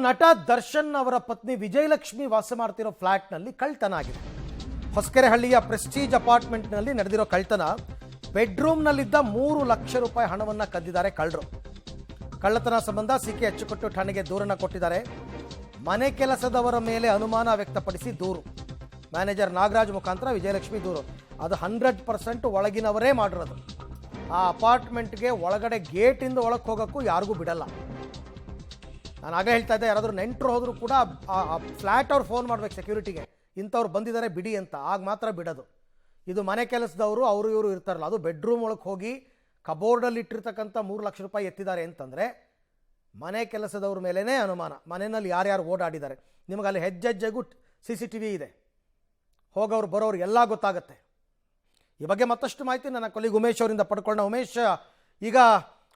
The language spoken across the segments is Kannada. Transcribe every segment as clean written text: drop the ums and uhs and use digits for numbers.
ನಟ ದರ್ಶನ್ ಅವರ ಪತ್ನಿ ವಿಜಯಲಕ್ಷ್ಮಿ ವಾಸ ಮಾಡ್ತಿರೋ ಫ್ಲಾಟ್ನಲ್ಲಿ ಕಳ್ತನ ಆಗಿದೆ. ಹೊಸಕೆರೆಹಳ್ಳಿಯ ಪ್ರೆಸ್ಟೀಜ್ ಅಪಾರ್ಟ್ಮೆಂಟ್ನಲ್ಲಿ ನಡೆದಿರೋ ಕಳ್ತನ. ಬೆಡ್ರೂಮ್ನಲ್ಲಿದ್ದ 3 ಲಕ್ಷ ರೂಪಾಯಿ ಹಣವನ್ನು ಕದ್ದಿದ್ದಾರೆ ಕಳ್ಳರು. ಕಳ್ಳತನ ಸಂಬಂಧ ಸಿಕ್ಕಿ ಅಚ್ಚುಕಟ್ಟು ಠಾಣೆಗೆ ದೂರನ್ನ ಕೊಟ್ಟಿದ್ದಾರೆ. ಮನೆ ಕೆಲಸದವರ ಮೇಲೆ ಅನುಮಾನ ವ್ಯಕ್ತಪಡಿಸಿ ದೂರು. ಮ್ಯಾನೇಜರ್ ನಾಗರಾಜ್ ಮುಖಾಂತರ ವಿಜಯಲಕ್ಷ್ಮಿ ದೂರು. ಅದು 100% ಒಳಗಿನವರೇ ಮಾಡಿರೋದು. ಆ ಅಪಾರ್ಟ್ಮೆಂಟ್ಗೆ ಒಳಗಡೆ ಗೇಟಿಂದ ಒಳಗೆ ಹೋಗೋಕ್ಕೂ ಯಾರಿಗೂ ಬಿಡಲ್ಲ. ನಾನು ಆಗಲೇ ಹೇಳ್ತಾ ಇದ್ದೆ, ಯಾರಾದರೂ ನೆಂಟರು ಹೋದರೂ ಕೂಡ ಆ ಫ್ಲ್ಯಾಟ್ ಅವ್ರು ಫೋನ್ ಮಾಡ್ಬೇಕು ಸೆಕ್ಯೂರಿಟಿಗೆ, ಇಂಥವ್ರು ಬಂದಿದ್ದಾರೆ ಬಿಡಿ ಅಂತ, ಆಗ ಮಾತ್ರ ಬಿಡೋದು. ಇದು ಮನೆ ಕೆಲಸದವರು ಅವರು ಇವರು ಇರ್ತಾರಲ್ಲ, ಅದು ಬೆಡ್ರೂಮ್ ಒಳಗೆ ಹೋಗಿ ಕಬೋರ್ಡಲ್ಲಿ ಇಟ್ಟಿರ್ತಕ್ಕಂಥ 3 ಲಕ್ಷ ರೂಪಾಯಿ ಎತ್ತಿದ್ದಾರೆ ಅಂತಂದರೆ ಮನೆ ಕೆಲಸದವ್ರ ಮೇಲೇ ಅನುಮಾನ. ಮನೆಯಲ್ಲಿ ಯಾರ್ಯಾರು ಓಡಾಡಿದ್ದಾರೆ, ನಿಮಗೆ ಅಲ್ಲಿ ಹೆಜ್ಜೆಜ್ಜೆಗೂ CCTV ಇದೆ, ಹೋಗೋರು ಬರೋರು ಎಲ್ಲ ಗೊತ್ತಾಗುತ್ತೆ. ಈ ಬಗ್ಗೆ ಮತ್ತಷ್ಟು ಮಾಹಿತಿ ನನ್ನ ಕೊಲ್ಲಿಗ್ ಉಮೇಶ್ ಅವರಿಂದ ಪಡ್ಕೊಳ್ಳೋಣ. ಉಮೇಶ್, ಈಗ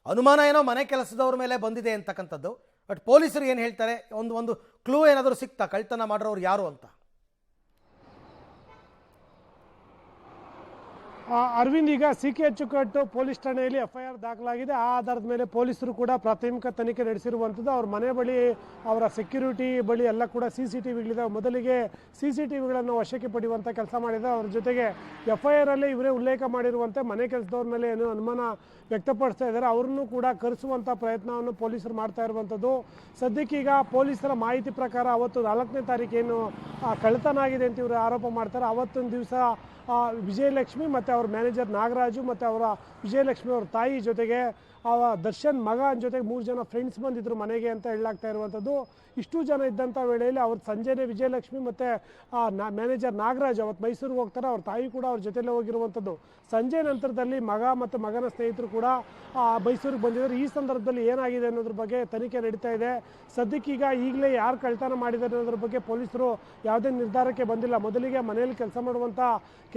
ಅನುಮಾನ ಏನೋ ಮನೆ ಕೆಲಸದವ್ರ ಮೇಲೆ ಬಂದಿದೆ ಅಂತಕ್ಕಂಥದ್ದು, ಬಟ್ ಪೊಲೀಸರು ಏನು ಹೇಳ್ತಾರೆ? ಒಂದು ಕ್ಲೂ ಏನಾದರೂ ಸಿಕ್ತಾ ಕಳ್ತನ ಮಾಡಿರೋರು ಯಾರು ಅಂತ? ಅರವಿಂದ್, ಈಗ ಸಿಕೆ ಅಚ್ಚುಕಟ್ಟು ಪೊಲೀಸ್ ಠಾಣೆಯಲ್ಲಿ FIR ದಾಖಲಾಗಿದೆ. ಆ ಆಧಾರದ ಮೇಲೆ ಪೊಲೀಸರು ಕೂಡ ಪ್ರಾಥಮಿಕ ತನಿಖೆ ನಡೆಸಿರುವಂಥದ್ದು. ಅವ್ರ ಮನೆ ಬಳಿ, ಅವರ ಸೆಕ್ಯೂರಿಟಿ ಬಳಿ ಎಲ್ಲ ಕೂಡ CCTVಗಳಿದ್ದಾವೆ. ಮೊದಲಿಗೆ CCTVಗಳನ್ನು ವಶಕ್ಕೆ ಪಡೆಯುವಂಥ ಕೆಲಸ ಮಾಡಿದ್ದಾರೆ. ಅವ್ರ ಜೊತೆಗೆ FIR ಅಲ್ಲೇ ಇವರೇ ಉಲ್ಲೇಖ ಮಾಡಿರುವಂತೆ ಮನೆ ಕೆಲಸದವ್ರ ಮೇಲೆ ಏನು ಅನುಮಾನ ವ್ಯಕ್ತಪಡಿಸ್ತಾ ಇದ್ದಾರೆ, ಅವ್ರನ್ನೂ ಕೂಡ ಕರೆಸುವಂಥ ಪ್ರಯತ್ನವನ್ನು ಪೊಲೀಸರು ಮಾಡ್ತಾ ಇರುವಂಥದ್ದು. ಸದ್ಯಕ್ಕೀಗ ಪೊಲೀಸರ ಮಾಹಿತಿ ಪ್ರಕಾರ ಅವತ್ತು 4ನೇ ತಾರೀಕೇನು ಕಳ್ಳತನ ಆಗಿದೆ ಅಂತ ಇವರು ಆರೋಪ ಮಾಡ್ತಾರೆ. ಅವತ್ತೊಂದು ದಿವಸ ವಿಜಯಲಕ್ಷ್ಮಿ ಮತ್ತು ಅವ್ರ ಮ್ಯಾನೇಜರ್ ನಾಗರಾಜು ಮತ್ತು ಅವರ ವಿಜಯಲಕ್ಷ್ಮಿ ಅವ್ರ ತಾಯಿ ಜೊತೆಗೆ ದರ್ಶನ್ ಮಗ ಜೊತೆಗೆ 3 ಜನ ಫ್ರೆಂಡ್ಸ್ ಬಂದಿದ್ದರು ಮನೆಗೆ ಅಂತ ಹೇಳಲಾಗ್ತಾ ಇರುವಂಥದ್ದು. ಇಷ್ಟು ಜನ ಇದ್ದಂಥ ವೇಳೆಯಲ್ಲಿ ಅವ್ರ ಸಂಜೆನೇ ವಿಜಯಲಕ್ಷ್ಮಿ ಮತ್ತು ಮ್ಯಾನೇಜರ್ ನಾಗರಾಜ್ ಅವತ್ತು ಮೈಸೂರಿಗೆ ಹೋಗ್ತಾರೆ. ಅವ್ರ ತಾಯಿ ಕೂಡ ಅವ್ರ ಜೊತೆಲೇ ಹೋಗಿರುವಂಥದ್ದು. ಸಂಜೆ ನಂತರದಲ್ಲಿ ಮಗ ಮತ್ತು ಮಗನ ಸ್ನೇಹಿತರು ಕೂಡ ಮೈಸೂರಿಗೆ ಬಂದಿದ್ದಾರೆ. ಈ ಸಂದರ್ಭದಲ್ಲಿ ಏನಾಗಿದೆ ಅನ್ನೋದ್ರ ಬಗ್ಗೆ ತನಿಖೆ ನಡೀತಾ ಇದೆ. ಸದ್ಯಕ್ಕೀಗ ಈಗಲೇ ಯಾರು ಕಳ್ತನ ಮಾಡಿದ್ದಾರೆ ಅನ್ನೋದ್ರ ಬಗ್ಗೆ ಪೊಲೀಸರು ಯಾವುದೇ ನಿರ್ಧಾರಕ್ಕೆ ಬಂದಿಲ್ಲ. ಮೊದಲಿಗೆ ಮನೆಯಲ್ಲಿ ಕೆಲಸ ಮಾಡುವಂಥ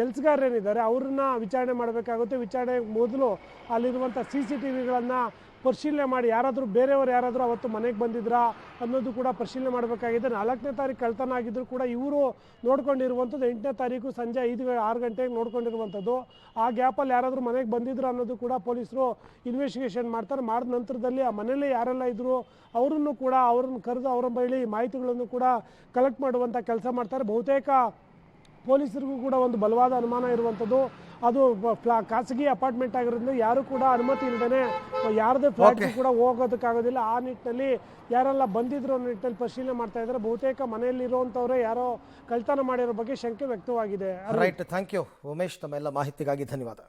ಕೆಲಸಗಾರರೇನಿದ್ದಾರೆ ಅವ್ರನ್ನ ವಿಚಾರಣೆ ಮಾಡಬೇಕಾಗುತ್ತೆ. ವಿಚಾರಣೆ ಮೊದಲು ಅಲ್ಲಿರುವಂಥ CCTVಗಳನ್ನು ಪರಿಶೀಲನೆ ಮಾಡಿ ಯಾರಾದರೂ ಬೇರೆಯವರು ಯಾರಾದರೂ ಅವತ್ತು ಮನೆಗೆ ಬಂದಿದ್ರಾ ಅನ್ನೋದು ಕೂಡ ಪರಿಶೀಲನೆ ಮಾಡಬೇಕಾಗಿದೆ. 4ನೇ ತಾರೀಕು ಕಳ್ತನ ಆಗಿದ್ರು ಕೂಡ ಇವರು ನೋಡ್ಕೊಂಡಿರುವಂಥದ್ದು 8ನೇ ತಾರೀಕು ಸಂಜೆ 5-6 ಗಂಟೆಗೆ ನೋಡ್ಕೊಂಡಿರುವಂಥದ್ದು. ಆ ಗ್ಯಾಪಲ್ಲಿ ಯಾರಾದರೂ ಮನೆಗೆ ಬಂದಿದ್ರು ಅನ್ನೋದು ಕೂಡ ಪೊಲೀಸರು ಇನ್ವೆಸ್ಟಿಗೇಷನ್ ಮಾಡ್ತಾರೆ. ಮಾಡಿದ ನಂತರದಲ್ಲಿ ಆ ಮನೆಯಲ್ಲೇ ಯಾರೆಲ್ಲ ಇದ್ದರು ಅವರನ್ನು ಕೂಡ ಅವ್ರನ್ನ ಕರೆದು ಅವರ ಬಳಿ ಮಾಹಿತಿಗಳನ್ನು ಕೂಡ ಕಲೆಕ್ಟ್ ಮಾಡುವಂಥ ಕೆಲಸ ಮಾಡ್ತಾರೆ. ಬಹುತೇಕ ಪೊಲೀಸರಿಗೂ ಕೂಡ ಒಂದು ಬಲವಾದ ಅನುಮಾನ ಇರುವಂಥದ್ದು. ಅದು ಖಾಸಗಿ ಅಪಾರ್ಟ್ಮೆಂಟ್ ಆಗಿರೋದ್ರಿಂದ ಯಾರು ಕೂಡ ಅನುಮತಿ ಇಲ್ಲದೇ ಯಾರದೇ ಫ್ಲಾಟ್ಗೂ ಕೂಡ ಹೋಗೋದಕ್ಕಾಗೋದಿಲ್ಲ. ಆ ನಿಟ್ಟಿನಲ್ಲಿ ಯಾರೆಲ್ಲ ಬಂದಿದ್ರು ಅನ್ನೋ ನಿಟ್ಟಿನಲ್ಲಿ ಪರಿಶೀಲನೆ ಮಾಡ್ತಾ ಇದ್ದಾರೆ. ಬಹುತೇಕ ಮನೆಯಲ್ಲಿ ಇರುವಂಥವ್ರೆ ಯಾರೋ ಕಳ್ತನ ಮಾಡಿರೋ ಬಗ್ಗೆ ಶಂಕೆ ವ್ಯಕ್ತವಾಗಿದೆ. ರೈಟ್, ಥ್ಯಾಂಕ್ ಯು ಉಮೇಶ್, ತಮ್ಮೆಲ್ಲ ಮಾಹಿತಿಗಾಗಿ ಧನ್ಯವಾದ.